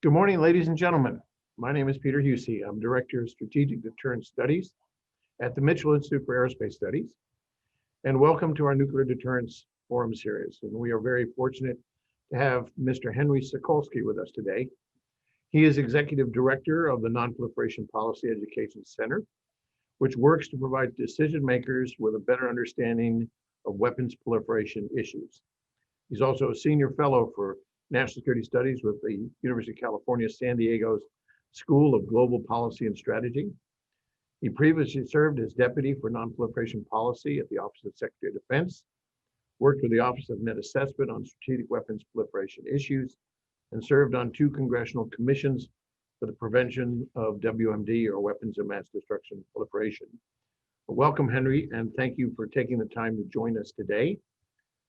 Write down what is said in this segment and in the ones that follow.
Good morning, ladies and gentlemen. My name is Peter Husey. I'm Director of Strategic Deterrence Studies at the Mitchell Institute for Aerospace Studies. And welcome to our Nuclear Deterrence Forum series. And we are very fortunate to have Mr. Henry Sokolski with us today. He is Executive Director of the Non-Proliferation Policy Education Center, which works to provide decision makers with a better understanding of weapons proliferation issues. He's also a Senior Fellow for National Security Studies with the University of California, San Diego's School of Global Policy and Strategy. He previously served as Deputy for Non-Proliferation Policy at the Office of Secretary of Defense, worked with the Office of Net Assessment on strategic weapons proliferation issues, and served on 2 congressional commissions for the prevention of WMD, or weapons of mass destruction proliferation. Welcome, Henry, and thank you for taking the time to join us today.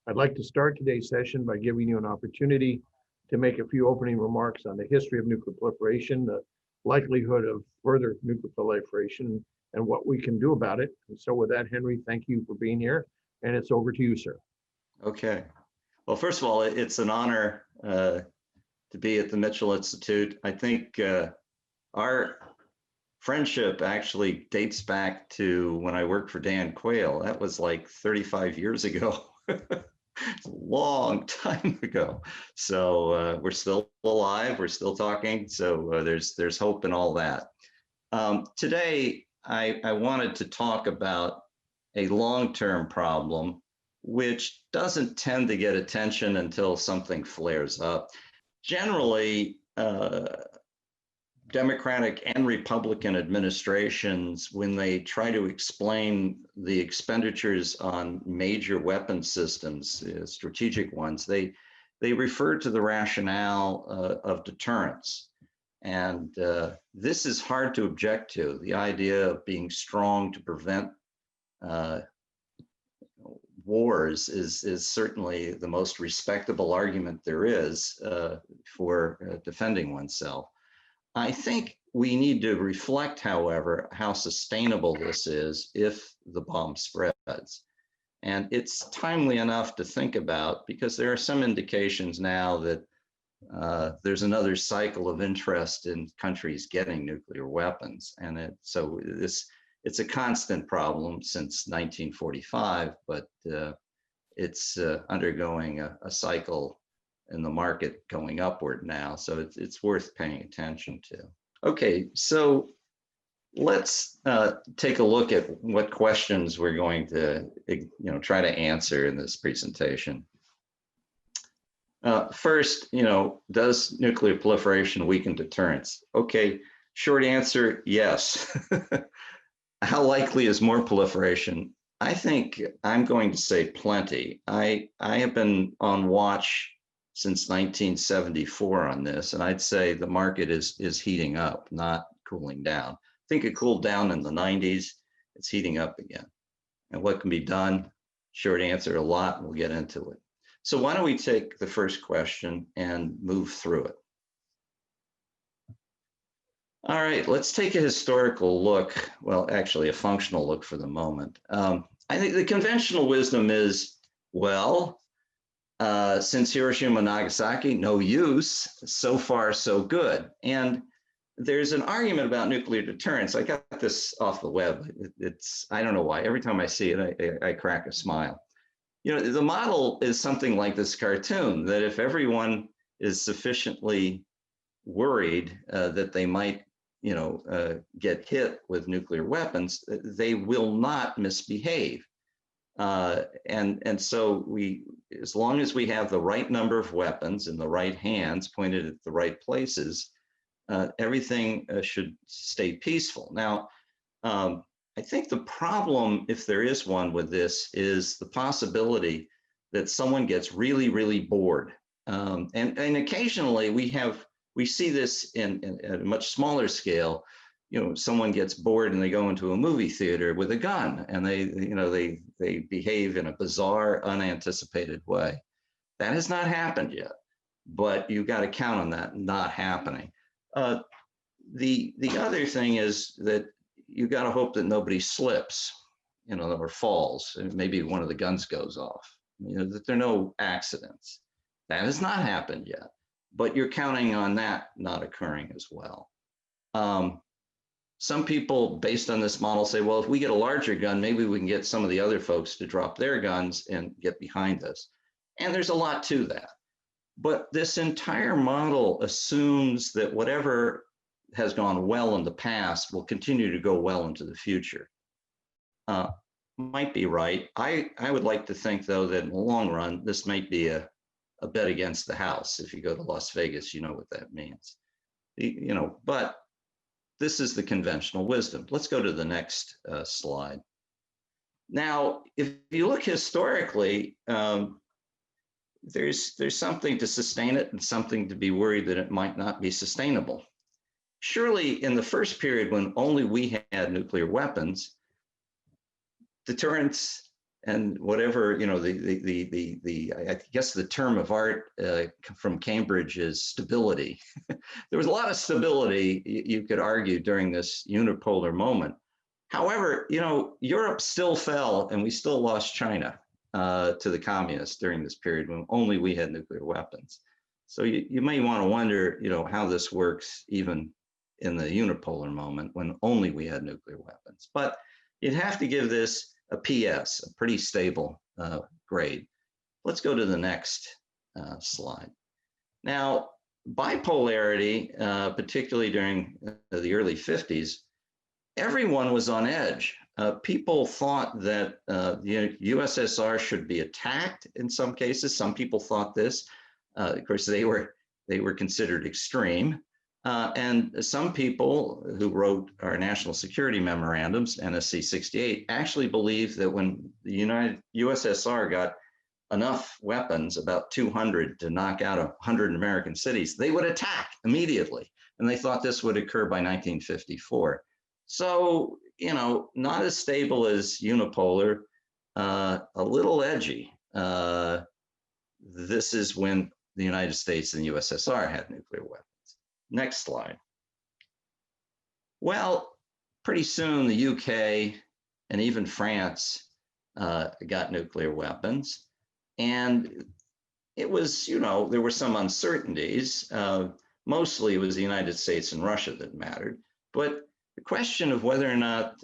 I'd like to start today's session by giving you an opportunity to make a few opening remarks on the history of nuclear proliferation, the likelihood of further nuclear proliferation, and what we can do about it. And so with that, Henry, thank you for being here, and it's over to you, sir. Okay. Well, first of all, it's an honor to be at the Mitchell Institute. I think our friendship actually dates back to when I worked for Dan Quayle. That was like 35 years ago. It's a long time ago. So we're still alive, we're still talking. So there's hope in all that. Today, I wanted to talk about a long-term problem, which doesn't tend to get attention until something flares up. Generally, Democratic and Republican administrations, when they try to explain the expenditures on major weapon systems, strategic ones, they refer to the rationale of deterrence. And this is hard to object to, the idea of being strong to prevent wars is certainly the most respectable argument there is for defending oneself. I think we need to reflect, however, how sustainable this is if the bomb spreads. And it's timely enough to think about, because there are some indications now that there's another cycle of interest in countries getting nuclear weapons. And it's a constant problem since 1945, but it's undergoing a cycle in the market going upward now. So it's worth paying attention to. Okay, so let's take a look at what questions we're going to try to answer in this presentation. First, does nuclear proliferation weaken deterrence? Okay, short answer, yes. How likely is more proliferation? I think I'm going to say plenty. I have been on watch since 1974 on this, and I'd say the market is heating up, not cooling down. I think it cooled down in the 90s. It's heating up again. And what can be done? Short answer, a lot, and we'll get into it. So why don't we take the first question and move through it? All right, let's take a historical look. Well, actually a functional look for the moment. I think the conventional wisdom is, well, since Hiroshima and Nagasaki, no use, so far so good. And there's an argument about nuclear deterrence. I got this off the web. I don't know why, every time I see it, I crack a smile. The model is something like this cartoon, that if everyone is sufficiently worried that they might get hit with nuclear weapons, they will not misbehave. And so as long as we have the right number of weapons in the right hands pointed at the right places, everything should stay peaceful. Now, I think the problem, if there is one with this, is the possibility that someone gets really, really bored. And occasionally we see this at a much smaller scale. Someone gets bored and they go into a movie theater with a gun, and they behave in a bizarre, unanticipated way. That has not happened yet, but you've got to count on that not happening. The other thing is that you got to hope that nobody slips, or falls. Maybe one of the guns goes off. That there are no accidents. That has not happened yet. but you're counting on that not occurring as well. Some people, based on this model, say, well, if we get a larger gun, maybe we can get some of the other folks to drop their guns and get behind us. And there's a lot to that. But this entire model assumes that whatever has gone well in the past will continue to go well into the future. Might be right. I would like to think, though, that in the long run, this might be a bet against the house. If you go to Las Vegas, you know what that means. But this is the conventional wisdom. Let's go to the next slide. Now, if you look historically, there's something to sustain it and something to be worried that it might not be sustainable. Surely, in the first period when only we had nuclear weapons, deterrence and whatever, I guess the term of art from Cambridge is stability. There was a lot of stability, you could argue, during this unipolar moment. However, Europe still fell and we still lost China to the communists during this period when only we had nuclear weapons. So you may want to wonder, how this works even in the unipolar moment when only we had nuclear weapons. But you'd have to give this a PS, a pretty stable grade. Let's go to the next slide. Now, bipolarity, particularly during the early 50s, everyone was on edge. People thought that the USSR should be attacked in some cases. Some people thought this. Of course, they were considered extreme. And some people who wrote our national security memorandums, NSC 68, actually believed that when the USSR got enough weapons, about 200, to knock out 100 American cities, they would attack immediately. And they thought this would occur by 1954. So, not as stable as unipolar, a little edgy. This is when the United States and the USSR had nuclear weapons. Next slide. Well, pretty soon the UK and even France got nuclear weapons. And it was, there were some uncertainties. Mostly it was the United States and Russia that mattered. But the question of whether or not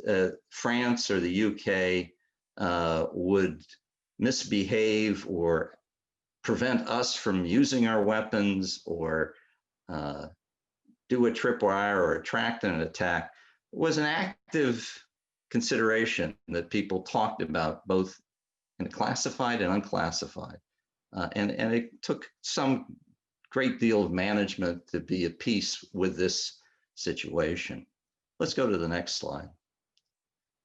France or the UK would misbehave or prevent us from using our weapons or do a tripwire or attract an attack was an active consideration that people talked about, both in classified and unclassified. And it took some great deal of management to be at peace with this situation. Let's go to the next slide.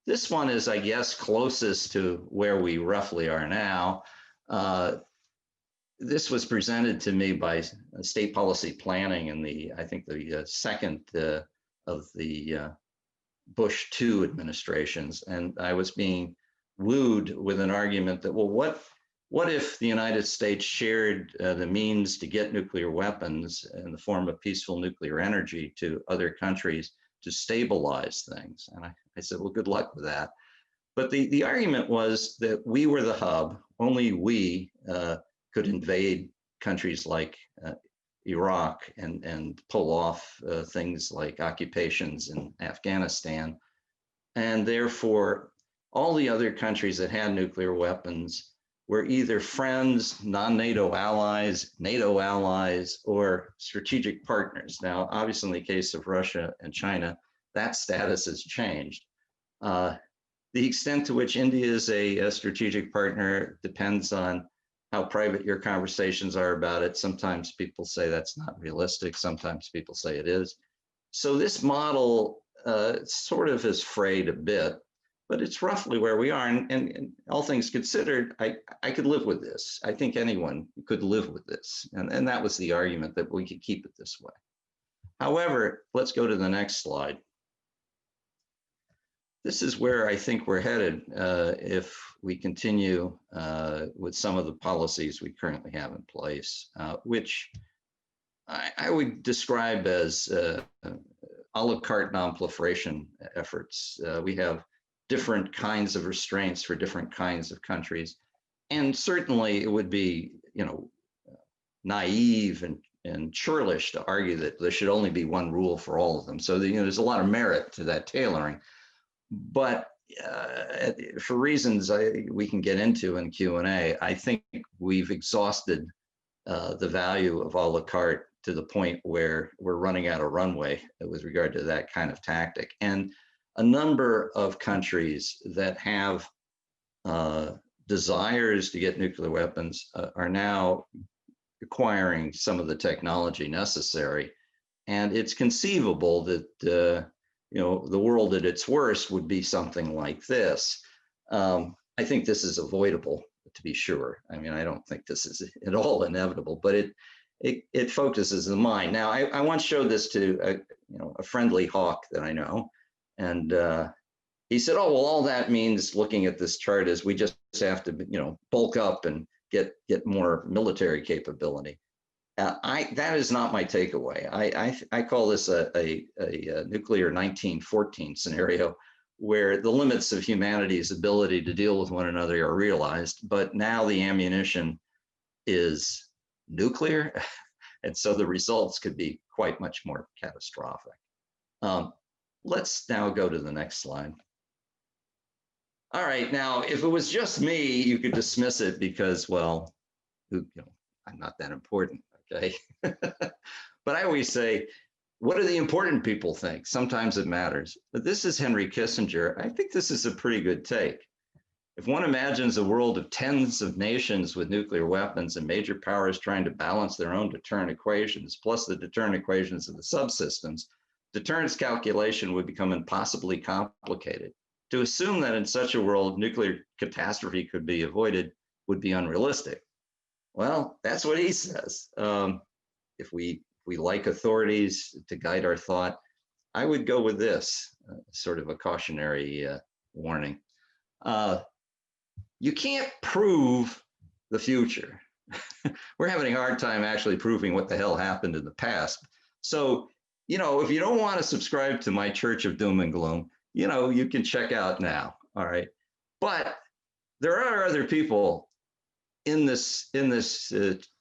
This one is, I guess, closest to where we roughly are now. This was presented to me by state policy planning in I think the second of the Bush II administrations. And I was being wooed with an argument that, well, what if the United States shared the means to get nuclear weapons in the form of peaceful nuclear energy to other countries to stabilize things? And I said, well, good luck with that. But the argument was that we were the hub, only we could invade countries like Iraq and pull off things like occupations in Afghanistan. And therefore, all the other countries that had nuclear weapons were either friends, non-NATO allies, NATO allies, or strategic partners. Now, obviously, in the case of Russia and China, that status has changed. The extent to which India is a strategic partner depends on how private your conversations are about it. Sometimes people say that's not realistic. Sometimes people say it is. So this model sort of is frayed a bit, but it's roughly where we are. And all things considered, I could live with this. I think anyone could live with this. And that was the argument, that we could keep it this way. However, let's go to the next slide. This is where I think we're headed if we continue with some of the policies we currently have in place, which I would describe as a la carte non-proliferation efforts. We have different kinds of restraints for different kinds of countries. And certainly it would be, naive and and churlish to argue that there should only be one rule for all of them. So there's a lot of merit to that tailoring, but for reasons we can get into in Q&A, I think we've exhausted the value of a la carte to the point where we're running out of runway with regard to that kind of tactic. And a number of countries that have desires to get nuclear weapons are now acquiring some of the technology necessary. And it's conceivable that the world at its worst would be something like this. I think this is avoidable, to be sure. I mean, I don't think this is at all inevitable, but it focuses the mind. Now, I once showed this to a friendly hawk that I know, and he said, "Oh, well, all that means, looking at this chart, is we just have to, bulk up and get more military capability." That is not my takeaway. I call this a nuclear 1914 scenario, where the limits of humanity's ability to deal with one another are realized, but now the ammunition is nuclear, and so the results could be quite much more catastrophic. Let's now go to the next slide. All right, now, if it was just me, you could dismiss it because, well, I'm not that important, okay? But I always say, what do the important people think? Sometimes it matters. But this is Henry Kissinger. I think this is a pretty good take. If one imagines a world of tens of nations with nuclear weapons and major powers trying to balance their own deterrent equations, plus the deterrent equations of the subsystems, deterrence calculation would become impossibly complicated. To assume that in such a world, nuclear catastrophe could be avoided would be unrealistic. Well, that's what he says. If we like authorities to guide our thought, I would go with this, sort of a cautionary warning. You can't prove the future. We're having a hard time actually proving what the hell happened in the past. So, if you don't want to subscribe to my Church of Doom and Gloom, you can check out now, all right? But there are other people in this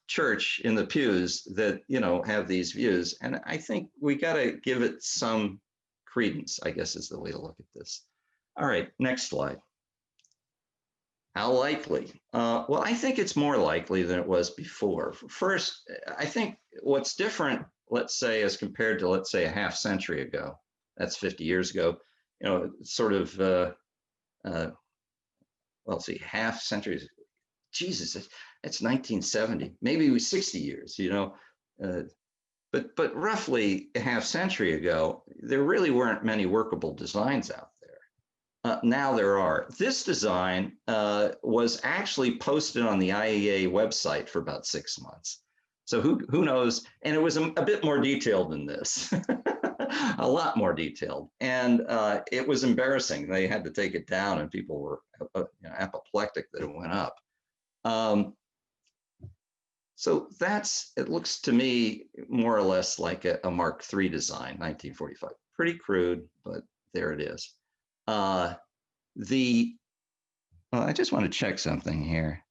church, in the pews, that, have these views. And I think we got to give it some credence, I guess is the way to look at this. All right, next slide. How likely? Well, I think it's more likely than it was before. First, I think what's different, let's say, as compared to, let's say, a half century ago, that's 50 years ago, sort of, well, see, half centuries, Jesus, that's 1970, maybe it was 60 years, but roughly a half century ago, there really weren't many workable designs out there. Now there are. This design was actually posted on the IAEA website for about 6 months. So who knows? And it was a bit more detailed than this. A lot more detailed, and it was embarrassing. They had to take it down, and people were apoplectic that it went up. So it looks to me more or less like a Mark III design, 1945. Pretty crude, but there it is. I just want to check something here.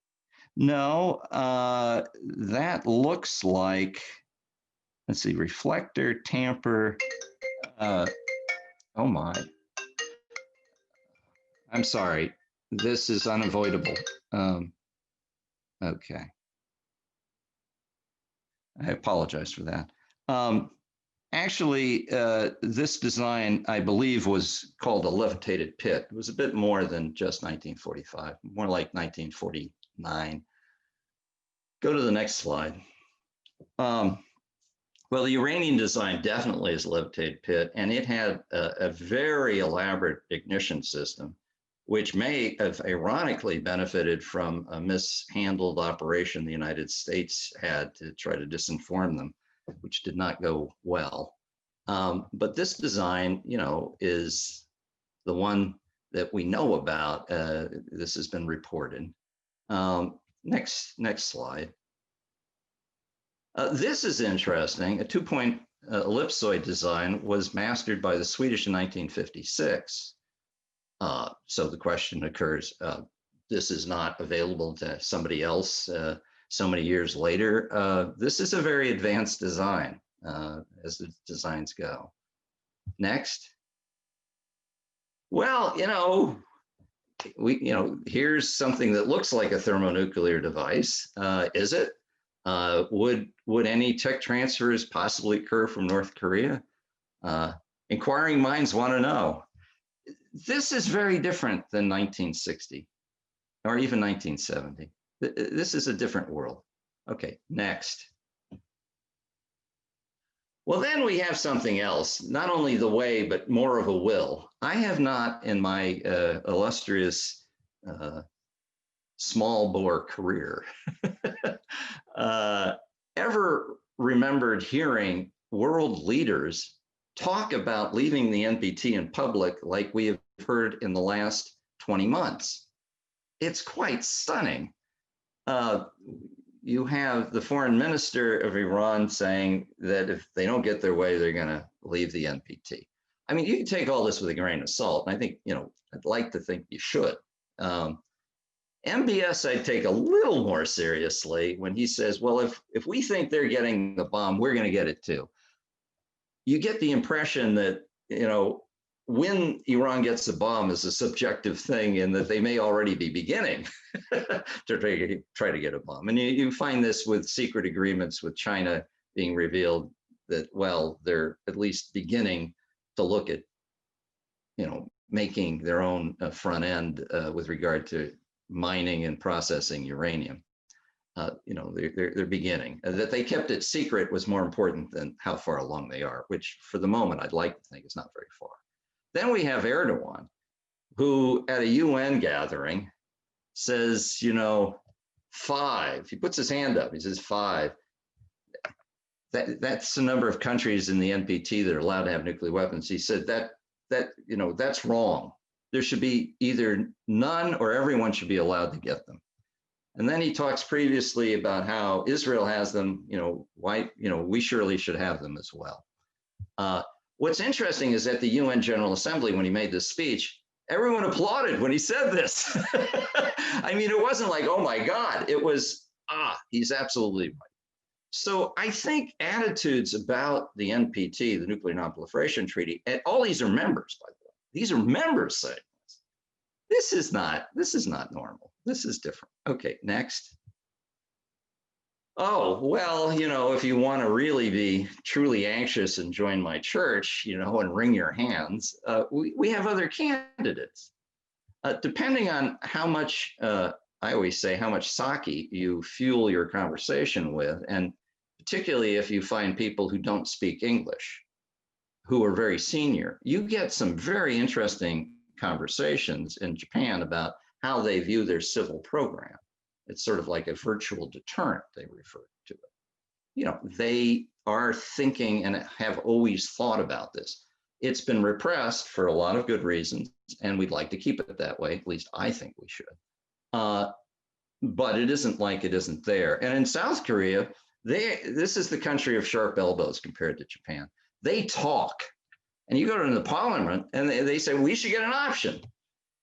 No, that looks like, let's see, reflector, tamper. Oh my. I'm sorry. This is unavoidable. Okay. I apologize for that. Actually, this design, I believe, was called a levitated pit. It was a bit more than just 1945, more like 1949. Go to the next slide. Well, the Iranian design definitely is a levitated pit, and it had a very elaborate ignition system, which may have ironically benefited from a mishandled operation the United States had to try to disinform them, which did not go well. But this design, is the one that we know about. This has been reported. Next slide. This is interesting. A 2-point ellipsoid design was mastered by the Swedish in 1956. So the question occurs, this is not available to somebody else so many years later. This is a very advanced design as the designs go. Next. Well, here's something that looks like a thermonuclear device. Is it? Would any tech transfers possibly occur from North Korea? Inquiring minds want to know. This is very different than 1960 or even 1970. This is a different world. Okay, next. Well, then we have something else, not only the way, but more of a will. I have not in my illustrious small bore career ever remembered hearing world leaders talk about leaving the NPT in public like we have heard in the last 20 months. It's quite stunning. You have the foreign minister of Iran saying that if they don't get their way, they're going to leave the NPT. I mean, you can take all this with a grain of salt. And I think, I'd like to think you should. MBS, I'd take a little more seriously when he says, well, if we think they're getting the bomb, we're going to get it too. You get the impression that, when Iran gets the bomb is a subjective thing and that they may already be beginning to try to get a bomb. And you find this with secret agreements with China being revealed that, well, they're at least beginning to look at, making their own front end with regard to mining and processing uranium. They're beginning. That they kept it secret was more important than how far along they are, which for the moment I'd like to think is not very far. Then we have Erdogan, who at a UN gathering says, 5. He puts his hand up. He says 5. That's the number of countries in the NPT that are allowed to have nuclear weapons. He said that's wrong. There should be either none or everyone should be allowed to get them. And then he talks previously about how Israel has them. Why? We surely should have them as well. What's interesting is at the UN General Assembly, when he made this speech, everyone applauded when he said this. I mean, it wasn't like, oh my God, it was, he's absolutely right. So I think attitudes about the NPT, the Nuclear Non-Proliferation Treaty, and all these are members, by the way. These are members saying this. This is not normal. This is different. Okay, next. Oh, well, if you want to really be truly anxious and join my church, and wring your hands, we have other candidates. Depending on how much, I always say, how much sake you fuel your conversation with, and particularly if you find people who don't speak English, who are very senior, you get some very interesting conversations in Japan about how they view their civil program. It's sort of like a virtual deterrent, they refer to it. They are thinking and have always thought about this. It's been repressed for a lot of good reasons, and we'd like to keep it that way. At least I think we should. But it isn't like it isn't there. And in South Korea, this is the country of sharp elbows compared to Japan. They talk. And you go to the parliament, and they say, we should get an option.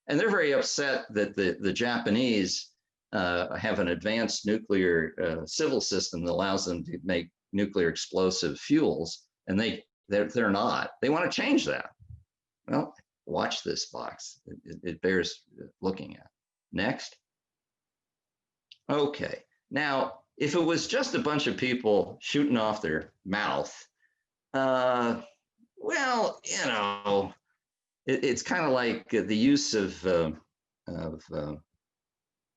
And they're very upset that the Japanese have an advanced nuclear civil system that allows them to make nuclear explosive fuels, and they're not. They want to change that. Well, watch this box. It bears looking at. Next. Okay. Now, if it was just a bunch of people shooting off their mouth, well, it's kind of like the use of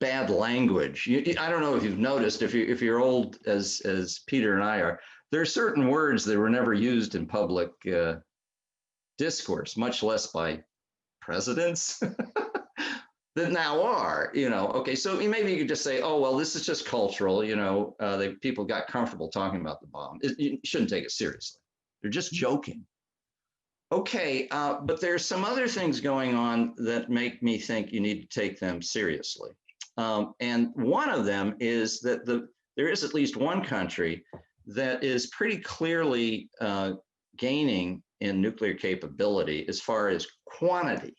bad language. I don't know if you've noticed, if you're old as Peter and I are, there are certain words that were never used in public discourse, much less by presidents, that now are. Okay, so maybe you could just say, oh, well, this is just cultural. People got comfortable talking about the bomb. You shouldn't take it seriously. They're just joking. Okay, but there's some other things going on that make me think you need to take them seriously. And one of them is that there is at least one country that is pretty clearly gaining in nuclear capability as far as quantity,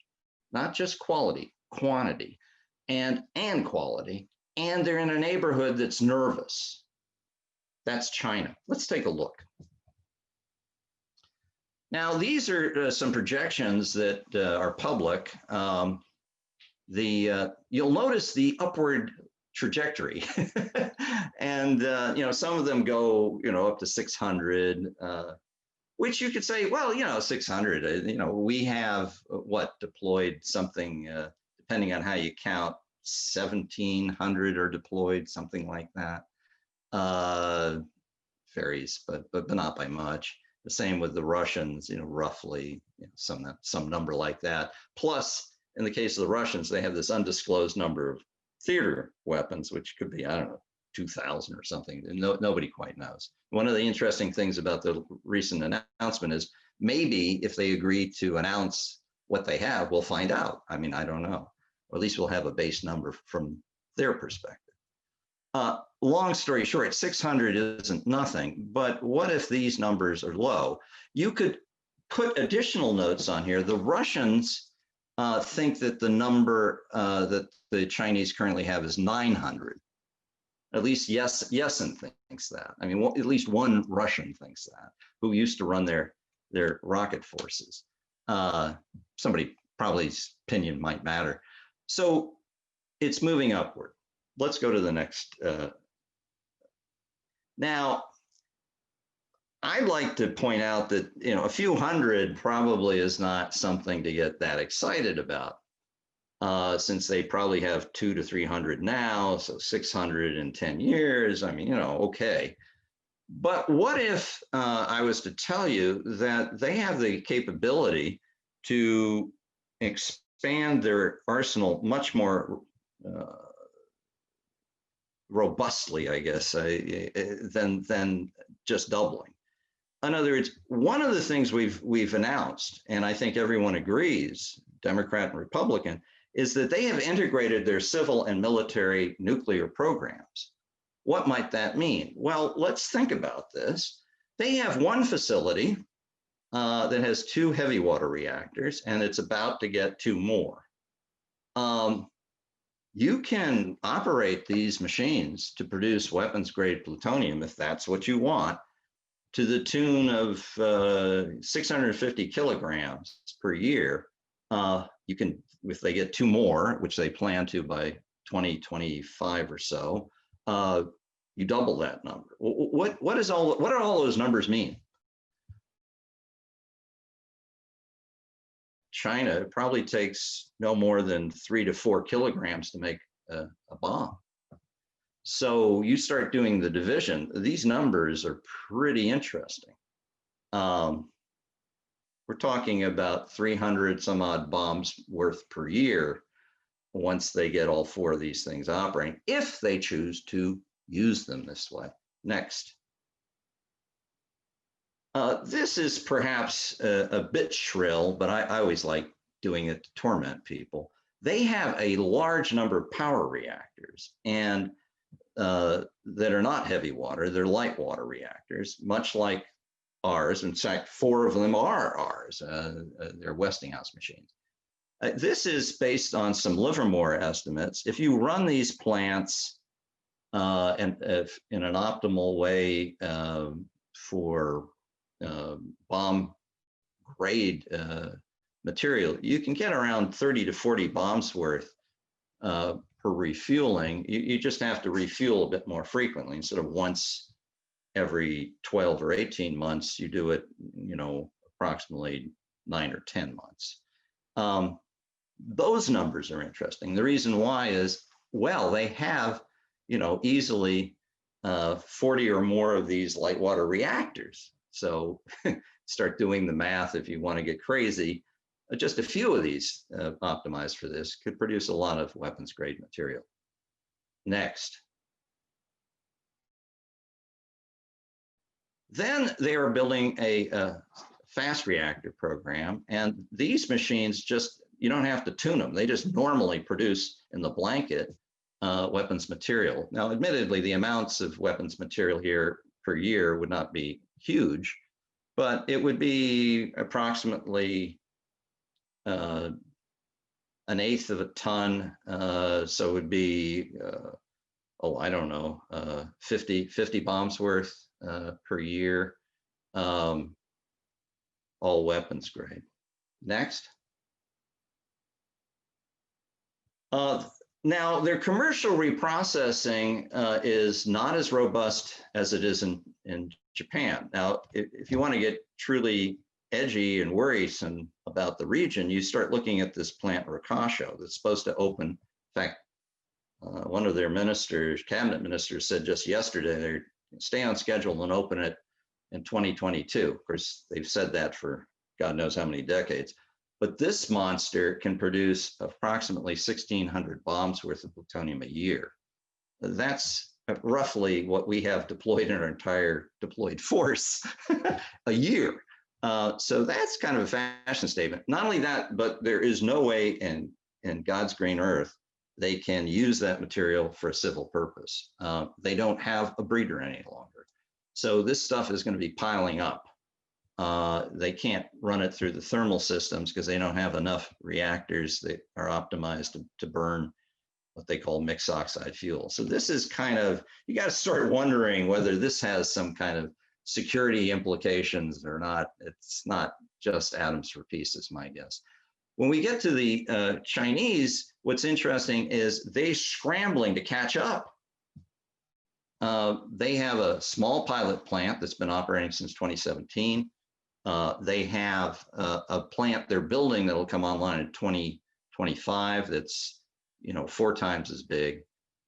not just quality, quantity and quality. and they're in a neighborhood that's nervous. That's China. Let's take a look. Now, these are some projections that are public. You'll notice the upward trajectory, and some of them go up to 600, which you could say, well, 600. We have deployed something, depending on how you count, 1,700 are deployed, something like that. Varies, but not by much. The same with the Russians, roughly some number like that. Plus, in the case of the Russians, they have this undisclosed number of theater weapons, which could be, I don't know, 2,000 or something. Nobody quite knows. One of the interesting things about the recent announcement is maybe if they agree to announce what they have, we'll find out. I mean, I don't know. Or at least we'll have a base number from their perspective. Long story short, 600 isn't nothing, but what if these numbers are low? You could put additional notes on here. The Russians think that the number that the Chinese currently have is 900. At least Yeltsin thinks that. I mean, at least one Russian thinks that, who used to run their rocket forces. Somebody probably's opinion might matter. So it's moving upward. Let's go to the next. Now, I'd like to point out that a few hundred probably is not something to get that excited about, since they probably have 200 to 300 now, so 600 in 10 years. I mean, okay. But what if I was to tell you that they have the capability to expand their arsenal much more robustly, I guess, than just doubling. In other words, one of the things we've announced, and I think everyone agrees, Democrat and Republican, is that they have integrated their civil and military nuclear programs. What might that mean? Well, let's think about this. They have one facility that has 2 heavy water reactors, and it's about to get 2 more. You can operate these machines to produce weapons-grade plutonium, if that's what you want, to the tune of 650 kilograms per year. You can, if they get 2 more, which they plan to by 2025 or so, you double that number. What do all those numbers mean? China, it probably takes no more than 3 to 4 kilograms to make a bomb. So you start doing the division, these numbers are pretty interesting. We're talking about 300 some odd bombs worth per year once they get all 4 of these things operating, if they choose to use them this way. Next. This is perhaps a bit shrill, but I always like doing it to torment people. They have a large number of power reactors, and that are not heavy water, they're light water reactors, much like ours. In fact, 4 of them are ours. They're Westinghouse machines. This is based on some Livermore estimates. If you run these plants in an optimal way for bomb grade material, you can get around 30 to 40 bombs worth per refueling. You just have to refuel a bit more frequently. Instead of once every 12 or 18 months, you do it, approximately 9 or 10 months. Those numbers are interesting. The reason why is, well, they have, easily 40 or more of these light water reactors. So start doing the math if you want to get crazy. Just a few of these optimized for this could produce a lot of weapons grade material. Next. Then they are building a fast reactor program, and these machines you don't have to tune them. They just normally produce in the blanket weapons material. Now, admittedly, the amounts of weapons material here per year would not be huge, but it would be approximately 1/8 of a ton. So it would be oh, I don't know, 50 bombs worth per year, all weapons grade. Next. Now, their commercial reprocessing is not as robust as it is in Japan. Now, if you want to get truly edgy and worrisome about the region, you start looking at this plant Rokasho that's supposed to open. In fact, one of their ministers, cabinet ministers, said just yesterday they're stay on schedule and open it in 2022. Of course, they've said that for God knows how many decades. But this monster can produce approximately 1,600 bombs worth of plutonium a year. That's roughly what we have deployed in our entire deployed force a year. So that's kind of a fashion statement. Not only that, but there is no way in God's green earth they can use that material for a civil purpose. They don't have a breeder any longer. So this stuff is going to be piling up. They can't run it through the thermal systems because they don't have enough reactors that are optimized to burn what they call mixed oxide fuel. So this is kind of, you got to start wondering whether this has some kind of security implications or not. It's not just atoms for pieces, my guess. When we get to the Chinese, what's interesting is they're scrambling to catch up. They have a small pilot plant that's been operating since 2017. They have a plant they're building that'll come online in 2025 that's 4 times as big.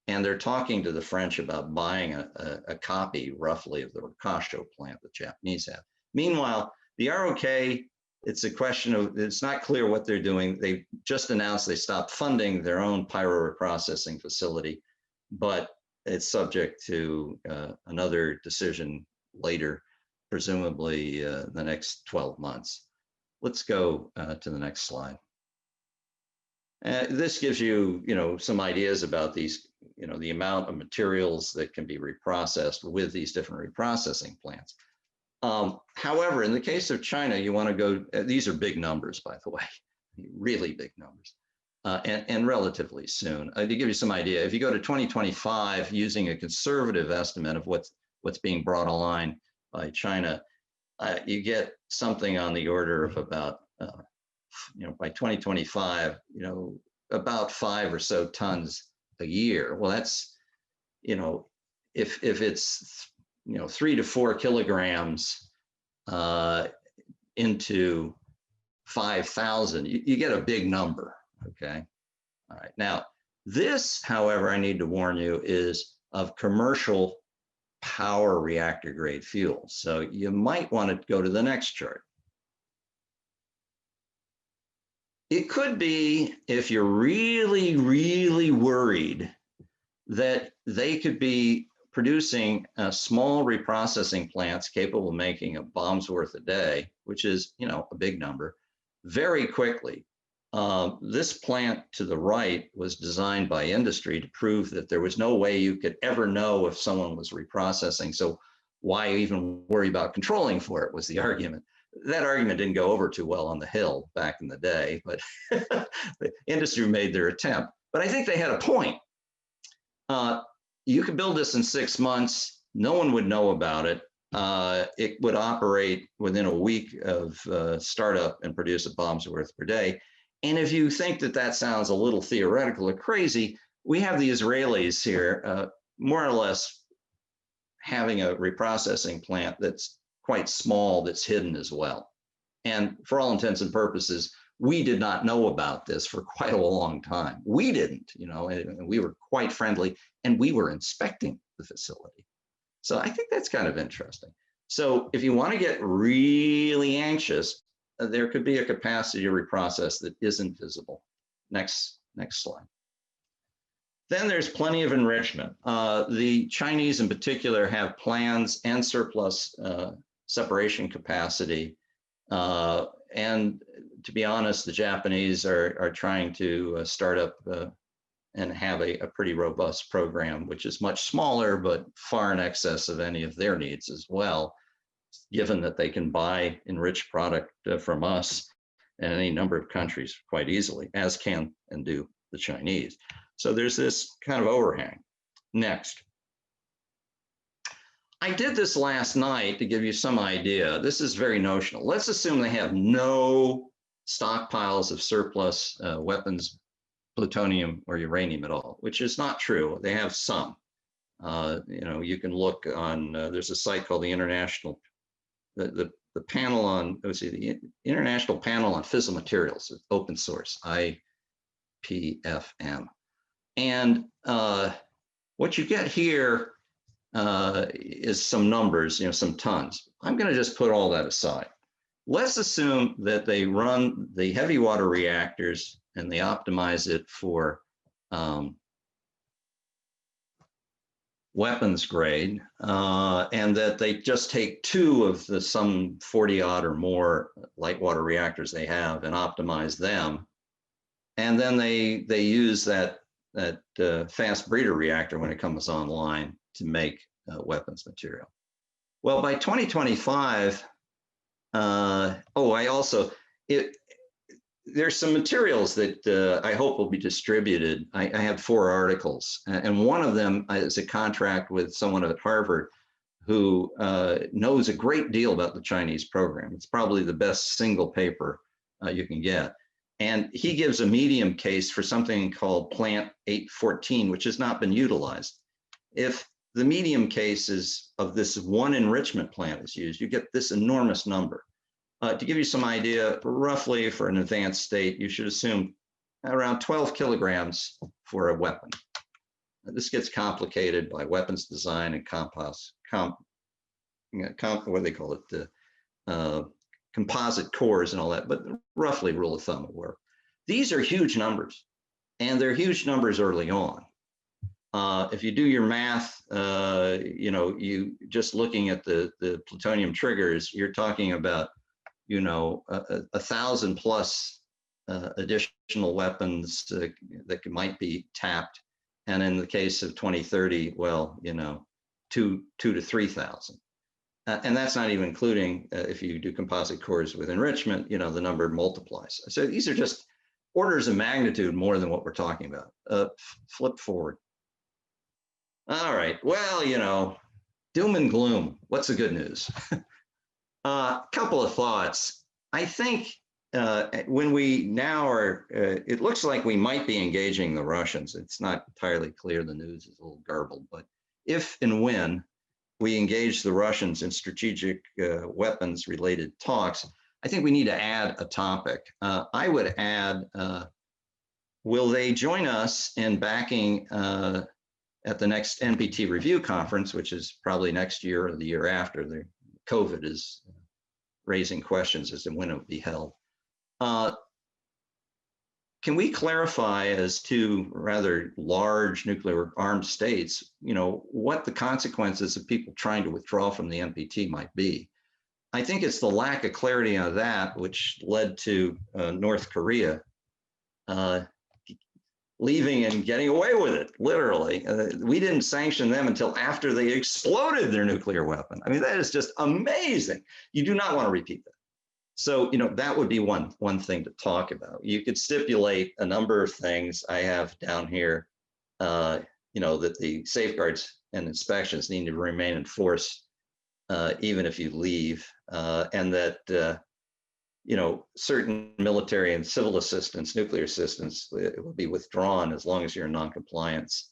And they're talking to the French about buying a copy roughly of the Rokasho plant the Japanese have. Meanwhile, the IRAQI, it's a question of, it's not clear what they're doing. They just announced they stopped funding their own pyro reprocessing facility, but it's subject to another decision later, presumably the next 12 months. Let's go to the next slide. This gives you, some ideas about these, the amount of materials that can be reprocessed with these different reprocessing plants. However, in the case of China, you want to go, these are big numbers, by the way, really big numbers, and relatively soon. To give you some idea, if you go to 2025, using a conservative estimate of what's being brought online by China, you get something on the order of about, by 2025, about 5 or so tons a year. Well, that's, if it's 3 to 4 kilograms into 5,000, you get a big number. Okay. All right. Now, this, however, I need to warn you, is of commercial power reactor grade fuel. So you might want to go to the next chart. It could be, if you're really, really worried that they could be producing small reprocessing plants capable of making a bomb's worth a day, which is, a big number, very quickly. This plant to the right was designed by industry to prove that there was no way you could ever know if someone was reprocessing. So why even worry about controlling for it, was the argument. That argument didn't go over too well on the Hill back in the day, but the industry made their attempt. But I think they had a point. You could build this in 6 months. No one would know about it. It would operate within a week of startup and produce a bomb's worth per day. And if you think that sounds a little theoretical or crazy, we have the Israelis here, more or less having a reprocessing plant that's quite small, that's hidden as well. And for all intents and purposes, we did not know about this for quite a long time. We didn't, and we were quite friendly, and we were inspecting the facility. So I think that's kind of interesting. So if you want to get really anxious, there could be a capacity to reprocess that isn't visible. Next slide. Then there's plenty of enrichment. The Chinese in particular have plans and surplus separation capacity. And to be honest, the Japanese are trying to start up and have a pretty robust program, which is much smaller, but far in excess of any of their needs as well, given that they can buy enriched product from us and any number of countries quite easily, as can and do the Chinese. So there's this kind of overhang. Next. I did this last night to give you some idea. This is very notional. Let's assume they have no stockpiles of surplus weapons, plutonium or uranium at all, which is not true. They have some. You can look on, there's a site called the International, the panel on, let's see, the International Panel on Fissile Materials, open source, IPFM. And what you get here is some numbers, some tons. I'm going to just put all that aside. Let's assume that they run the heavy water reactors and they optimize it for weapons grade, and that they just take 2 of the some 40 odd or more light water reactors they have and optimize them. And then they use that fast breeder reactor when it comes online to make weapons material. Well, by 2025, there's some materials that I hope will be distributed. I have 4 articles, and one of them is a contract with someone at Harvard who knows a great deal about the Chinese program. It's probably the best single paper you can get. And he gives a medium case for something called Plant 814, which has not been utilized. If the medium cases of this one enrichment plant is used, you get this enormous number. To give you some idea, roughly for an advanced state, you should assume around 12 kilograms for a weapon. This gets complicated by weapons design and what do they call it? The composite cores and all that, but roughly rule of thumb will work. These are huge numbers, and they're huge numbers early on. If you do your math, you just looking at the plutonium triggers, you're talking about 1,000 plus additional weapons that might be tapped, and in the case of 2030, well, 2,000 to 3,000, and that's not even including if you do composite cores with enrichment. The number multiplies. So these are just orders of magnitude more than what we're talking about. Flip forward. All right. Well, doom and gloom. What's the good news? Couple of thoughts. I think when we now are, it looks like we might be engaging the Russians. It's not entirely clear. The news is a little garbled, but if and when we engage the Russians in strategic weapons related talks, I think we need to add a topic. I would add, will they join us in backing at the next NPT review conference, which is probably next year or the year after? The COVID is raising questions as to when it will be held. Can we clarify as to rather large nuclear armed states, what the consequences of people trying to withdraw from the NPT might be? I think it's the lack of clarity on that which led to North Korea leaving and getting away with it, literally. We didn't sanction them until after they exploded their nuclear weapon. I mean, that is just amazing. You do not want to repeat that. So, that would be one thing to talk about. You could stipulate a number of things I have down here, that the safeguards and inspections need to remain in force even if you leave, and that certain military and civil assistance, nuclear assistance, it will be withdrawn as long as you're in non-compliance,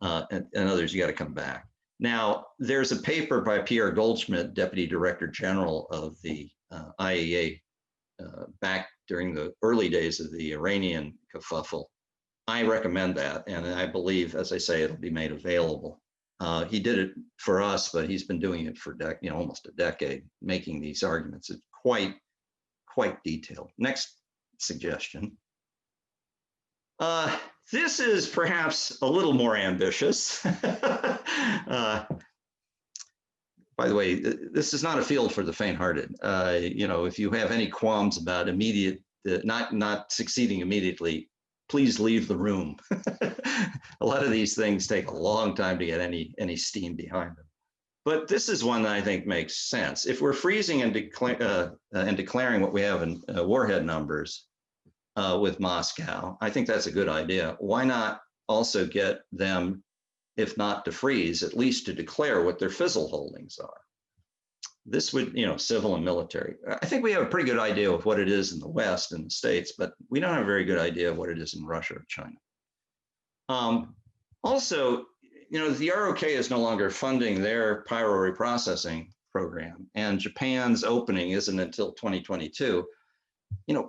and others, you got to come back. Now, there's a paper by Pierre Goldschmidt, Deputy Director General of the IAEA, back during the early days of the Iranian kerfuffle. I recommend that, and I believe, as I say, it'll be made available. He did it for us, but he's been doing it for almost a decade, making these arguments. It's quite detailed. Next suggestion. This is perhaps a little more ambitious. By the way, this is not a field for the faint-hearted. If you have any qualms about not succeeding immediately, please leave the room. A lot of these things take a long time to get any steam behind them. But this is one that I think makes sense. If we're freezing and declaring what we have in warhead numbers with Moscow, I think that's a good idea. Why not also get them if not to freeze, at least to declare what their fissile holdings are. This would, civil and military. I think we have a pretty good idea of what it is in the West and the States, but we don't have a very good idea of what it is in Russia or China. Also, the ROK is no longer funding their pyro reprocessing program, and Japan's opening isn't until 2022.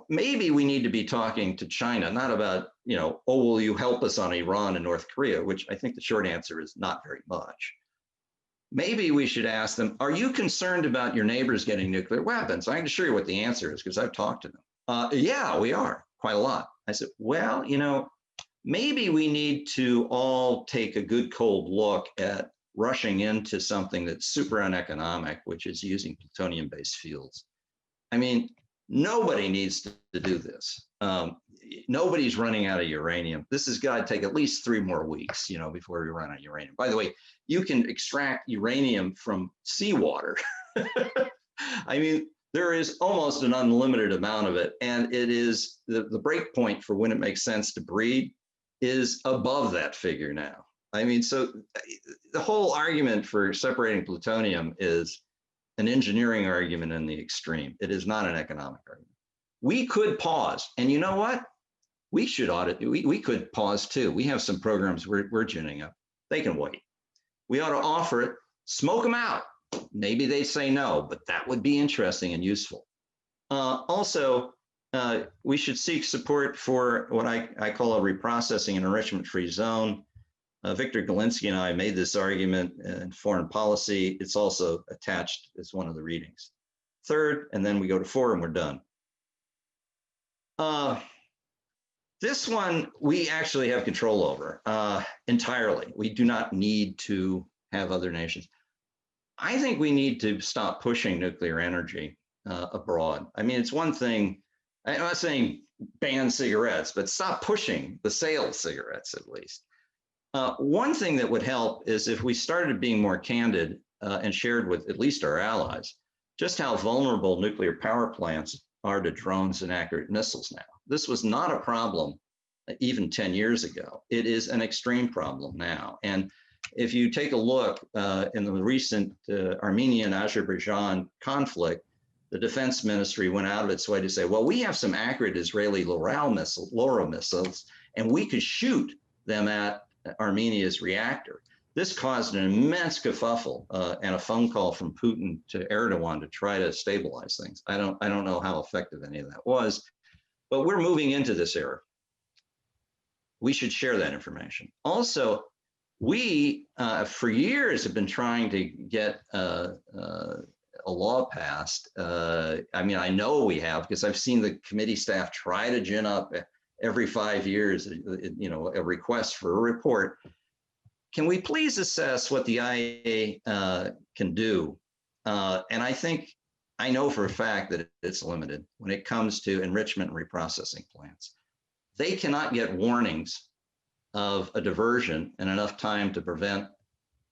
Maybe we need to be talking to China, not about, oh, will you help us on Iran and North Korea, which I think the short answer is not very much. Maybe we should ask them, are you concerned about your neighbors getting nuclear weapons? I can assure you what the answer is because I've talked to them. Yeah, we are, quite a lot. I said, well, maybe we need to all take a good cold look at rushing into something that's super uneconomic, which is using plutonium-based fuels. I mean, nobody needs to do this. Nobody's running out of uranium. This has got to take at least 3 more weeks, before we run out of uranium. By the way, you can extract uranium from seawater. I mean, there is almost an unlimited amount of it. And it is the break point for when it makes sense to breed is above that figure now. I mean, so the whole argument for separating plutonium is an engineering argument in the extreme. It is not an economic argument. We could pause, and you know what? We should audit. We could pause too. We have some programs we're ginning up. They can wait. We ought to offer it, smoke them out. Maybe they say no, but that would be interesting and useful. Also, we should seek support for what I call a reprocessing and enrichment-free zone. Victor Galinsky and I made this argument in foreign policy. It's also attached as one of the readings. Third, and then we go to 4 and we're done. This one we actually have control over entirely. We do not need to have other nations. I think we need to stop pushing nuclear energy abroad. I mean, it's one thing, I'm not saying ban cigarettes, but stop pushing the sale of cigarettes at least. One thing that would help is if we started being more candid and shared with at least our allies, just how vulnerable nuclear power plants are to drones and accurate missiles now. This was not a problem even 10 years ago. It is an extreme problem now. And if you take a look in the recent Armenian-Azerbaijan conflict, the defense ministry went out of its way to say, well, we have some accurate Israeli LORA missiles, and we could shoot them at Armenia's reactor. This caused an immense kerfuffle and a phone call from Putin to Erdogan to try to stabilize things. I don't know how effective any of that was, but we're moving into this era. We should share that information. Also, we for years have been trying to get a law passed. I mean, I know we have because I've seen the committee staff try to gin up every 5 years, a request for a report. Can we please assess what the IAEA can do? And I know for a fact that it's limited when it comes to enrichment and reprocessing plants. They cannot get warnings of a diversion in enough time to prevent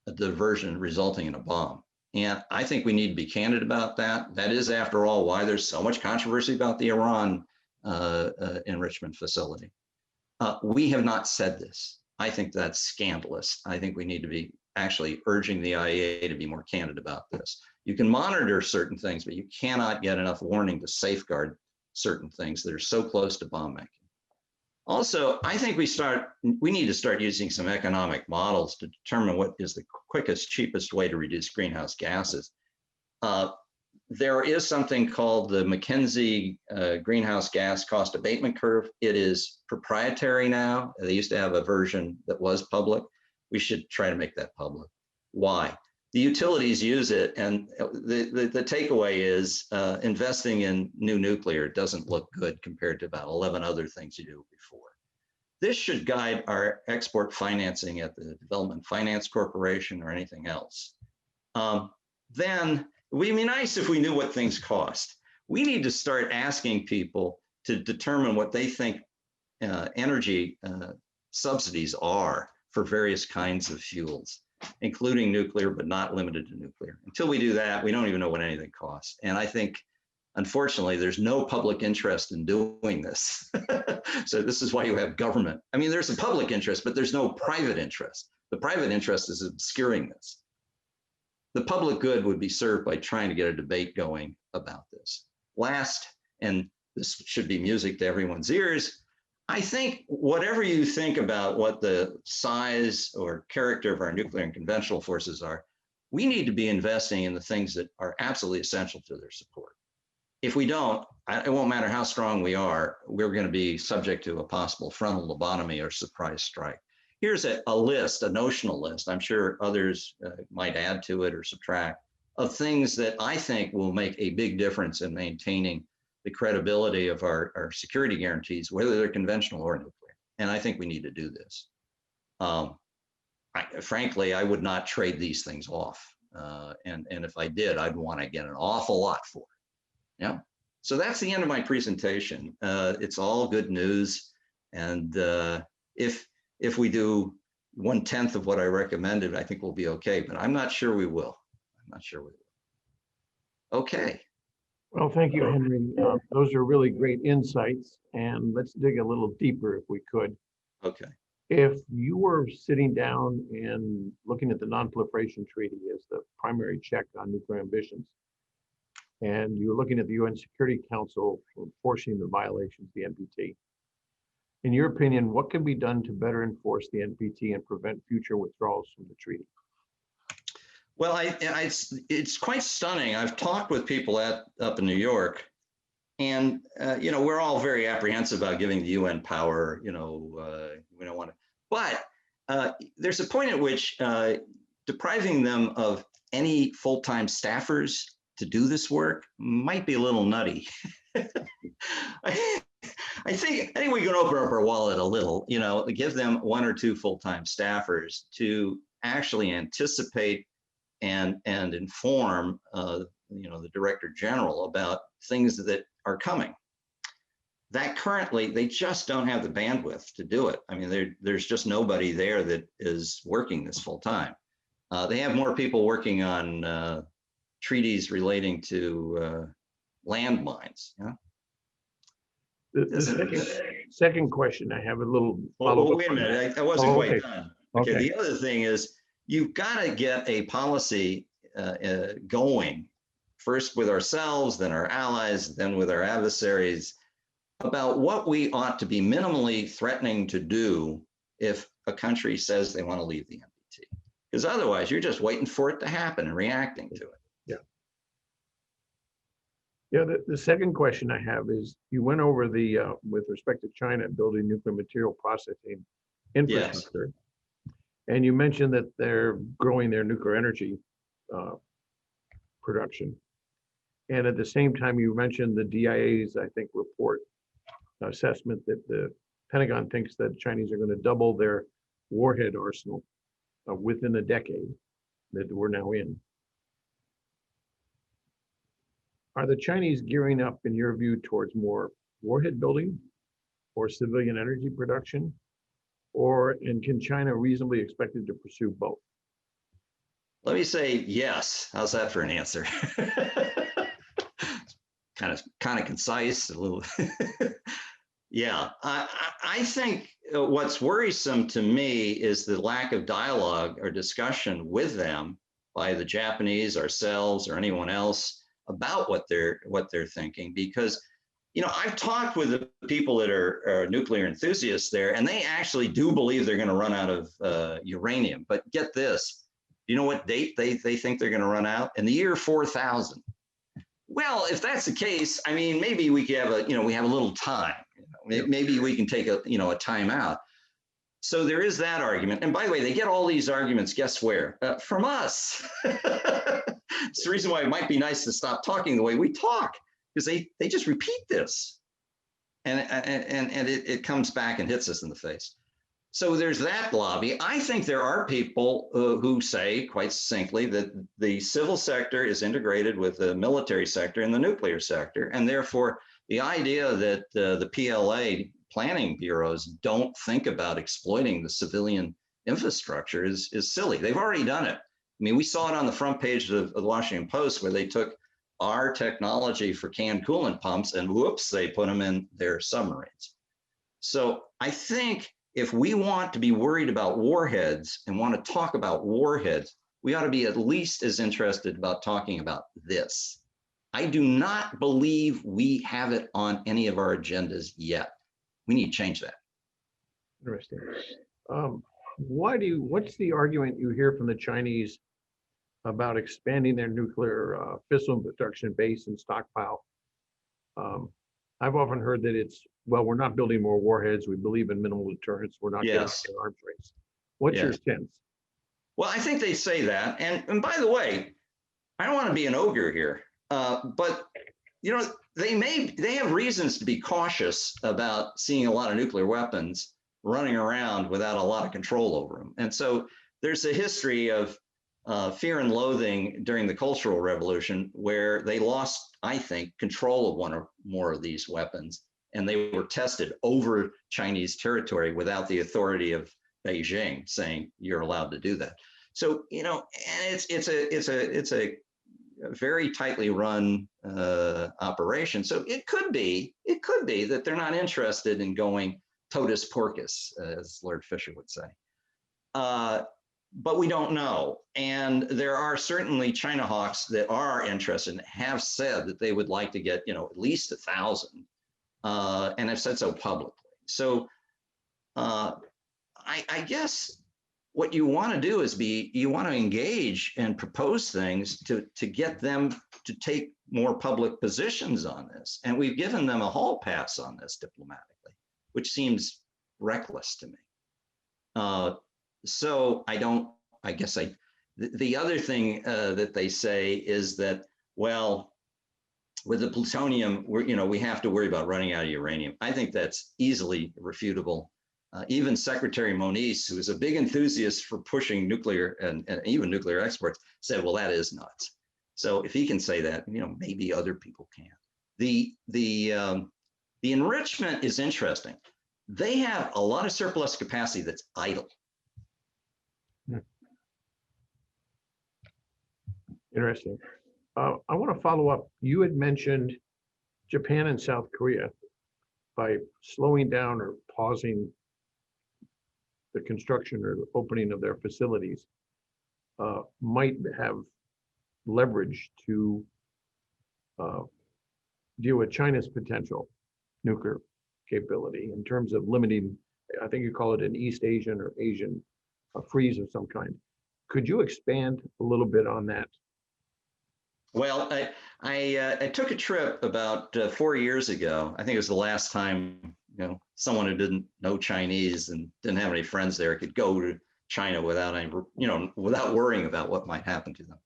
a diversion resulting in a bomb. And I think we need to be candid about that. That is, after all, why there's so much controversy about the Iran enrichment facility. We have not said this. I think that's scandalous. I think we need to be actually urging the IAEA to be more candid about this. You can monitor certain things, but you cannot get enough warning to safeguard certain things that are so close to bomb making. Also, I think we need to start using some economic models to determine what is the quickest, cheapest way to reduce greenhouse gases. There is something called the McKinsey greenhouse gas cost abatement curve. It is proprietary now. They used to have a version that was public. We should try to make that public. Why? The utilities use it, and the takeaway is investing in new nuclear doesn't look good compared to about 11 other things you do before. This should guide our export financing at the Development Finance Corporation or anything else. Then it would be nice if we knew what things cost. We need to start asking people to determine what they think energy subsidies are for various kinds of fuels, including nuclear, but not limited to nuclear. Until we do that, we don't even know what anything costs. And I think, unfortunately, there's no public interest in doing this. So this is why you have government. I mean, there's a public interest, but there's no private interest. The private interest is obscuring this. The public good would be served by trying to get a debate going about this. Last, and this should be music to everyone's ears, I think whatever you think about what the size or character of our nuclear and conventional forces are, we need to be investing in the things that are absolutely essential to their support. If we don't, it won't matter how strong we are, we're going to be subject to a possible frontal lobotomy or surprise strike. Here's a list, a notional list, I'm sure others might add to it or subtract, of things that I think will make a big difference in maintaining the credibility of our security guarantees, whether they're conventional or nuclear. And I think we need to do this. Frankly, I would not trade these things off. And if I did, I'd want to get an awful lot for it. Yeah. So that's the end of my presentation. It's all good news. And if we do 1/10 of what I recommended, I think we'll be okay, but I'm not sure we will. I'm not sure we will. Okay. Well, thank you, Henry. Those are really great insights, and let's dig a little deeper if we could. Okay. If you were sitting down and looking at the Non-Proliferation Treaty as the primary check on nuclear ambitions, and you were looking at the UN Security Council for enforcing the violations of the NPT, in your opinion, what can be done to better enforce the NPT and prevent future withdrawals from the treaty? Well, it's quite stunning. I've talked with people up in New York, and you know, we're all very apprehensive about giving the UN power. You know, we don't want to. But there's a point at which depriving them of any full-time staffers to do this work might be a little nutty. I think we can open up our wallet a little. You know, give them 1 or 2 full-time staffers to actually anticipate and inform you know, the Director General about things that are coming. That currently, they just don't have the bandwidth to do it. I mean, there's just nobody there that is working this full time. They have more people working on treaties relating to landmines. Yeah. The second question, I have a little follow-up. Well, wait a minute, I wasn't quite done. Okay, Okay. the other thing is, you've got to get a policy going, first with ourselves, then our allies, then with our adversaries, about what we ought to be minimally threatening to do if a country says they want to leave the NPT. Because otherwise, you're just waiting for it to happen and reacting to it. Yeah. Yeah, the second question I have is, you went over the, with respect to China building nuclear material processing infrastructure. Yes. And you mentioned that they're growing their nuclear energy production. And at the same time, you mentioned the DIA's, I think, report assessment that the Pentagon thinks that Chinese are going to double their warhead arsenal within a decade that we're now in. Are the Chinese gearing up, in your view, towards more warhead building or civilian energy production? And can China reasonably expected to pursue both? Let me say yes. How's that for an answer? kind of concise, a little. Yeah, I think what's worrisome to me is the lack of dialogue or discussion with them by the Japanese, ourselves, or anyone else about what they're thinking, because you know, I've talked with the people that are nuclear enthusiasts there, and they actually do believe they're going to run out of uranium. But get this, you know what date they think they're going to run out? In the year 4000. Well, if that's the case, I mean, maybe we could have we have a little time. You know, maybe we can take a time out. So there is that argument. And by the way, they get all these arguments, guess where? From us. It's the reason why it might be nice to stop talking the way we talk, because they just repeat this, and it comes back and hits us in the face. So there's that lobby. I think there are people who say quite succinctly that the civil sector is integrated with the military sector and the nuclear sector, and therefore the idea that the PLA planning bureaus don't think about exploiting the civilian infrastructure is silly. They've already done it. I mean, we saw it on the front page of the Washington Post, where they took our technology for canned coolant pumps and whoops, they put them in their submarines. So I think if we want to be worried about warheads and want to talk about warheads, we ought to be at least as interested about talking about this. I do not believe we have it on any of our agendas yet. We need to change that. Interesting. What's the argument you hear from the Chinese about expanding their nuclear fissile production base and stockpile? I've often heard that it's, well, we're not building more warheads. We believe in minimal deterrence. We're not getting into the arms race. What's your sense? Well, I think they say that. And by the way, I don't want to be an ogre here, but you know, they have reasons to be cautious about seeing a lot of nuclear weapons running around without a lot of control over them. And so there's a history of fear and loathing during the Cultural Revolution where they lost, I think, control of one or more of these weapons, and they were tested over Chinese territory without the authority of Beijing saying you're allowed to do that. So, you know, and it's a very tightly run operation. So it could be that they're not interested in going totus porcus, as Lord Fisher would say. But we don't know. And there are certainly China hawks that are interested and have said that they would like to get, you know, at least 1,000, and have said so publicly. So I guess what you want to do is you want to engage and propose things to get them to take more public positions on this. And we've given them a hall pass on this diplomatically, which seems reckless to me. So the other thing that they say is that, well, with the plutonium, we have to worry about running out of uranium. I think that's easily refutable. Even Secretary Moniz, who is a big enthusiast for pushing nuclear and even nuclear exports, said, well, that is nuts. So if he can say that, you know, maybe other people can. The enrichment is interesting. They have a lot of surplus capacity that's idle. Interesting. I want to follow up. You had mentioned Japan and South Korea by slowing down or pausing the construction or opening of their facilities might have leverage to deal with China's potential nuclear capability in terms of limiting, I think you call it an East Asian or Asian freeze of some kind. Could you expand a little bit on that? Well, I took a trip about 4 years ago. I think it was the last time, you know, someone who didn't know Chinese and didn't have any friends there could go to China without any, you know, without worrying about what might happen to them.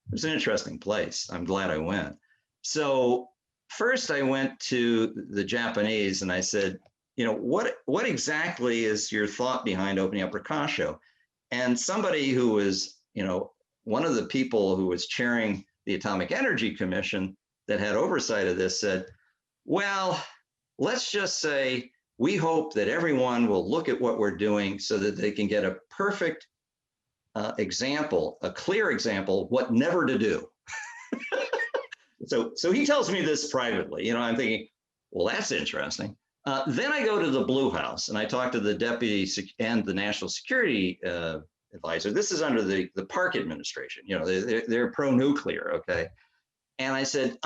It was an interesting place. I'm glad I went. So first I went to the Japanese and I said, you know, what exactly is your thought behind opening up Rikasho? And somebody who was, you know, one of the people who was chairing the Atomic Energy Commission that had oversight of this said, well, let's just say we hope that everyone will look at what we're doing so that they can get a perfect example, a clear example, what never to do. So he tells me this privately. You know, I'm thinking, well, that's interesting. Then I go to the Blue House and I talk to the deputy and the national security advisor. This is under the Park administration. You know, they're pro-nuclear, okay? And I said,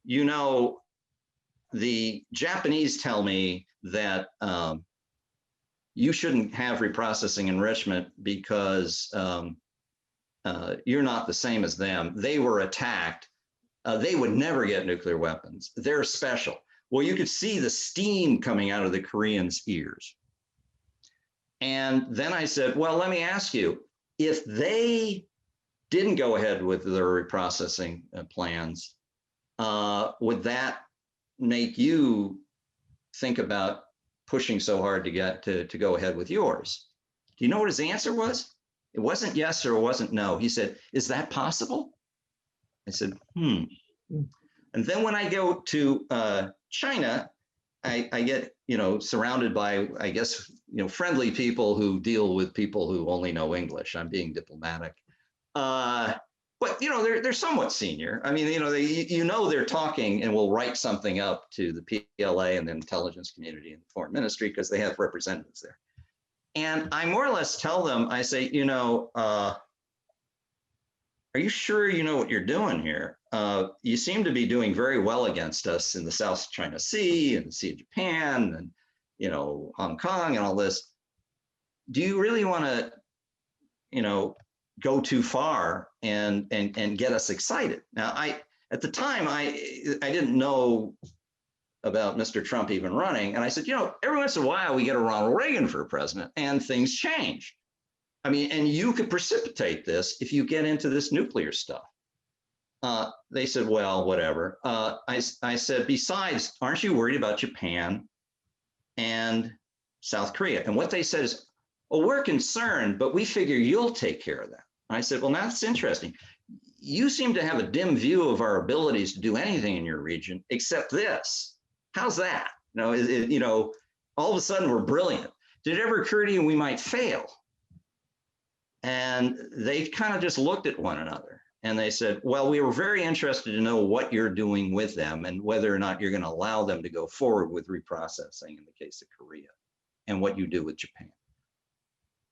you know, the Japanese tell me that you shouldn't have reprocessing enrichment because you're not the same as them. They were attacked. They would never get nuclear weapons. They're special. Well, you could see the steam coming out of the Koreans' ears. And then I said, well, let me ask you, if they didn't go ahead with their reprocessing plans, would that make you think about pushing so hard to get to go ahead with yours? Do you know what his answer was? It wasn't yes or it wasn't no. He said, is that possible? I said, And then when I go to China, I get, you know, surrounded by, I guess, you know, friendly people who deal with people who only know English. I'm being diplomatic. but they're somewhat senior. I mean, they're talking and will write something up to the PLA and the intelligence community and the foreign ministry because they have representatives there. And I more or less tell them, I say, are you sure you know what you're doing here? You seem to be doing very well against us in the South China Sea and the Sea of Japan and, Hong Kong and all this. Do you really want to, go too far and get us excited? Now, at the time, I didn't know about Mr. Trump even running. And I said, every once in a while we get a Ronald Reagan for president and things change. I mean, and you could precipitate this if you get into this nuclear stuff. They said, well, whatever. I said, besides, aren't you worried about Japan and South Korea? And what they said is, well, we're concerned, but we figure you'll take care of that. I said, well, that's interesting. You seem to have a dim view of our abilities to do anything in your region except this. How's that? All of a sudden we're brilliant. Did it ever occur to you we might fail? And they kind of just looked at one another and they said, well, we were very interested to know what you're doing with them and whether or not you're going to allow them to go forward with reprocessing in the case of Korea and what you do with Japan.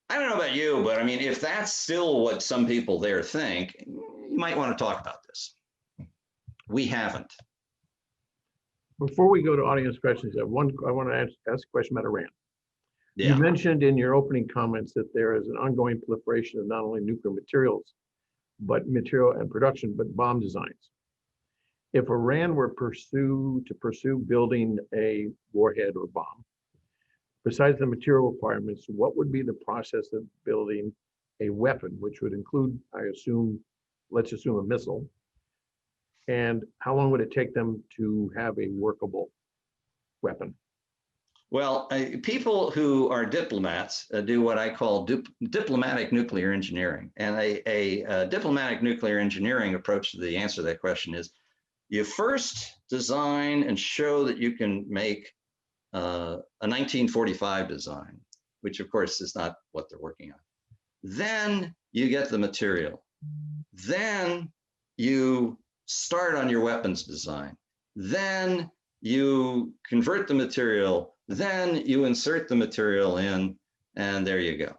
I don't know about you, but I mean, if that's still what some people there think, you might want to talk about this. We haven't. Before we go to audience questions, I want to ask a question about Iran. Yeah. You mentioned in your opening comments that there is an ongoing proliferation of not only nuclear materials, but material and production, but bomb designs. If Iran were to pursue building a warhead or bomb, besides the material requirements, what would be the process of building a weapon, which would include, let's assume a missile, and how long would it take them to have a workable weapon? Well, people who are diplomats do what I call diplomatic nuclear engineering. And a diplomatic nuclear engineering approach to the answer to that question is you first design and show that you can make a 1945 design, which of course is not what they're working on. Then you get the material. Then you start on your weapons design. Then you convert the material. Then you insert the material in, and there you go.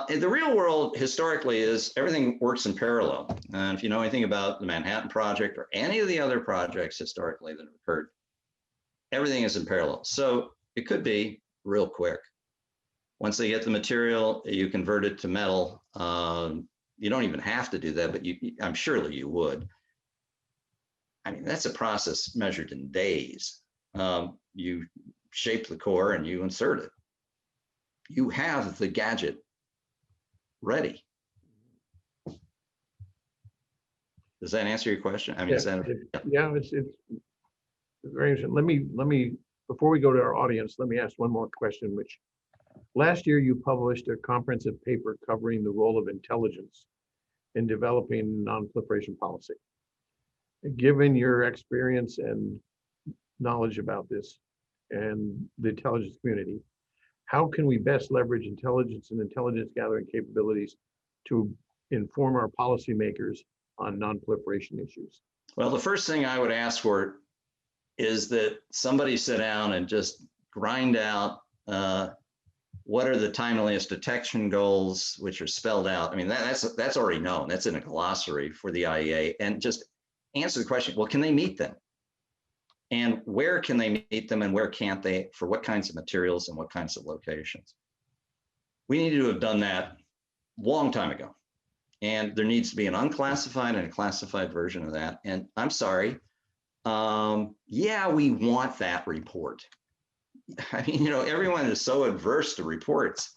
In the real world, historically, is everything works in parallel. And if you know anything about the Manhattan Project or any of the other projects historically that have occurred, everything is in parallel. So it could be real quick. Once they get the material, you convert it to metal. You don't even have to do that, but I'm surely you would. I mean, that's a process measured in days. You shape the core and you insert it. You have the gadget ready. Does that answer your question? I mean, yeah, it's very interesting. Let me, before we go to our audience, let me ask one more question, which last year you published a comprehensive paper covering the role of intelligence in developing non-proliferation policy. Given your experience and knowledge about this and the intelligence community, how can we best leverage intelligence and intelligence gathering capabilities to inform our policymakers on non-proliferation issues? Well, the first thing I would ask for is that somebody sit down and just grind out what are the timeliness detection goals, which are spelled out. I mean, that's already known. That's in a glossary for the IEA, and just answer the question, well, can they meet them? And where can they meet them and where can't they, for what kinds of materials and what kinds of locations? We need to have done that a long time ago. And there needs to be an unclassified and a classified version of that. And I'm sorry, yeah, we want that report. I mean, everyone is so adverse to reports.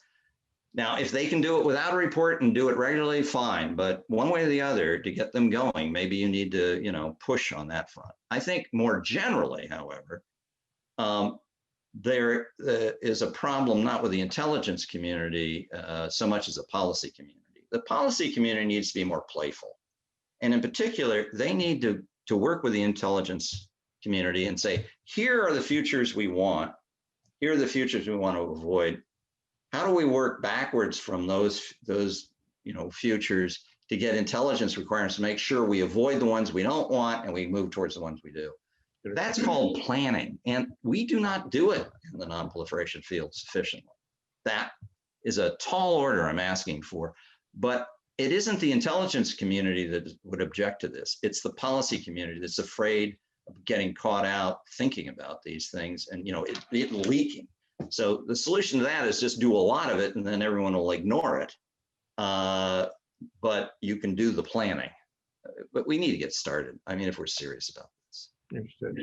Now, if they can do it without a report and do it regularly, fine. But one way or the other, to get them going, maybe you need to, push on that front. I think more generally, however, there is a problem not with the intelligence community so much as a policy community. The policy community needs to be more playful. And in particular, they need to work with the intelligence community and say, here are the futures we want. Here are the futures we want to avoid. How do we work backwards from those futures to get intelligence requirements to make sure we avoid the ones we don't want and we move towards the ones we do. That's called planning, and we do not do it in the non-proliferation field sufficiently. That is a tall order I'm asking for, but it isn't the intelligence community that would object to this. It's the policy community that's afraid of getting caught out thinking about these things and it leaking. So the solution to that is just do a lot of it and then everyone will ignore it. But you can do the planning. But we need to get started. I mean, if we're serious about this. Understood.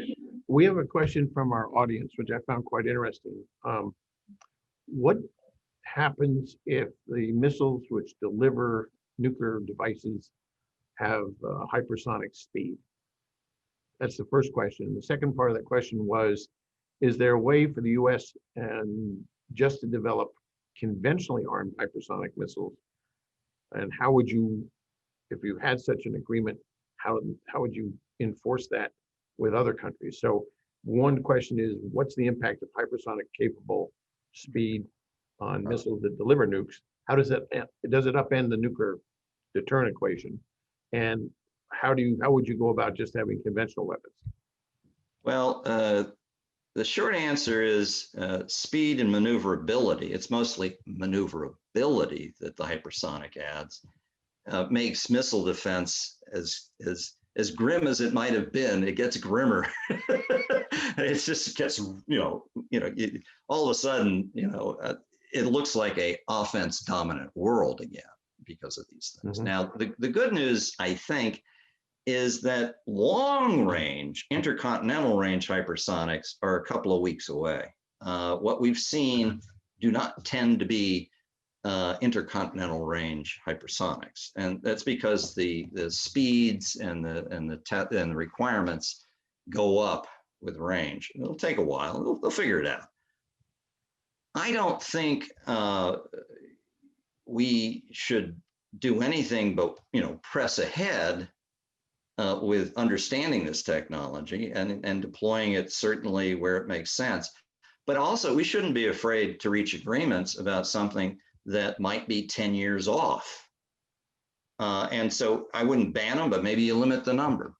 We have a question from our audience, which I found quite interesting. What happens if the missiles which deliver nuclear devices have hypersonic speed? That's the first question. The second part of that question was, is there a way for the US and just to develop conventionally armed hypersonic missiles? And how would you, if you had such an agreement, how would you enforce that with other countries? So one question is, what's the impact of hypersonic capable speed on missiles that deliver nukes? How does it upend the nuclear deterrent equation? And how would you go about just having conventional weapons? Well, the short answer is speed and maneuverability. It's mostly maneuverability that the hypersonic adds. Makes missile defense as grim as it might have been. It gets grimmer. It just gets all of a sudden it looks like a offense dominant world again because of these things. Mm-hmm. Now the good news, I think, is that long range, intercontinental range hypersonics are a couple of weeks away. What we've seen do not tend to be intercontinental range hypersonics, and that's because the speeds and the requirements go up with range. It'll take a while. They'll figure it out. I don't think we should do anything but press ahead with understanding this technology and deploying it certainly where it makes sense. But also, we shouldn't be afraid to reach agreements about something that might be 10 years off. And so I wouldn't ban them, but maybe you limit the number.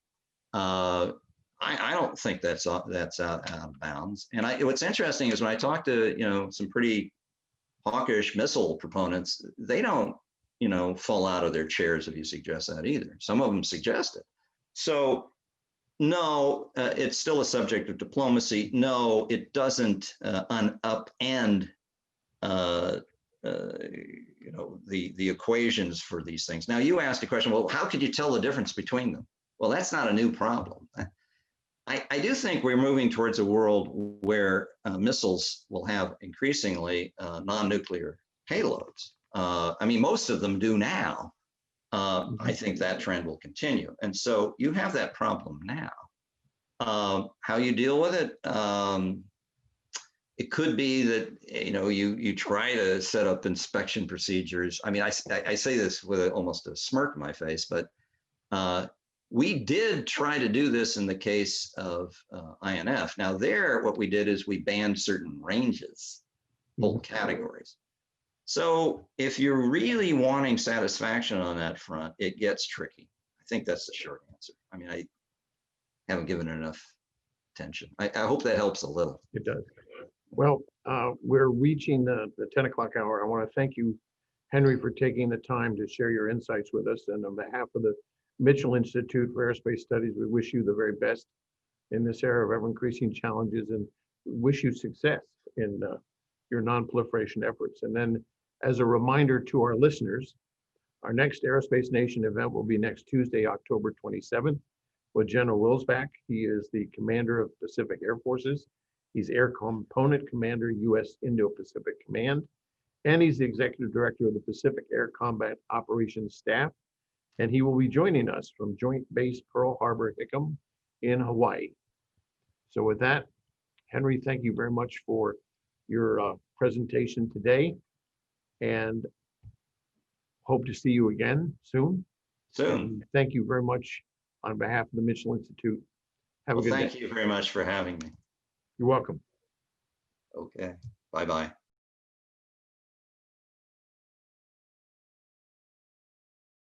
I don't think that's out of bounds. And what's interesting is when I talk to some pretty hawkish missile proponents, they don't fall out of their chairs if you suggest that either. Some of them suggest it. So no, it's still a subject of diplomacy. No, it doesn't upend the equations for these things. Now you asked a question, well, how could you tell the difference between them? Well, that's not a new problem. I do think we're moving towards a world where missiles will have increasingly non-nuclear payloads. I mean, most of them do now. I think that trend will continue. And so you have that problem now. How you deal with it? It could be that you try to set up inspection procedures. I mean, I say this with almost a smirk on my face, but we did try to do this in the case of INF. Now what we did is we banned certain ranges, whole categories. So if you're really wanting satisfaction on that front, it gets tricky. I think that's the short answer. I mean, I haven't given it enough attention. I hope that helps a little. It does. Well, we're reaching the 10 o'clock hour. I want to thank you, Henry, for taking the time to share your insights with us. And on behalf of the Mitchell Institute for Aerospace Studies, we wish you the very best in this era of ever-increasing challenges and wish you success in your non-proliferation efforts. And then as a reminder to our listeners, our next Aerospace Nation event will be next Tuesday, October 27th, with General Wilsbach. He is the commander of Pacific Air Forces. He's Air Component Commander, U.S. Indo-Pacific Command, and he's the Executive Director of the Pacific Air Combat Operations Staff. And he will be joining us from Joint Base Pearl Harbor Hickam in Hawaii. So with that, Henry, thank you very much for your presentation today, and hope to see you again soon. And thank you very much on behalf of the Mitchell Institute. Have a good day. Thank you very much for having me. You're welcome. Okay, bye-bye.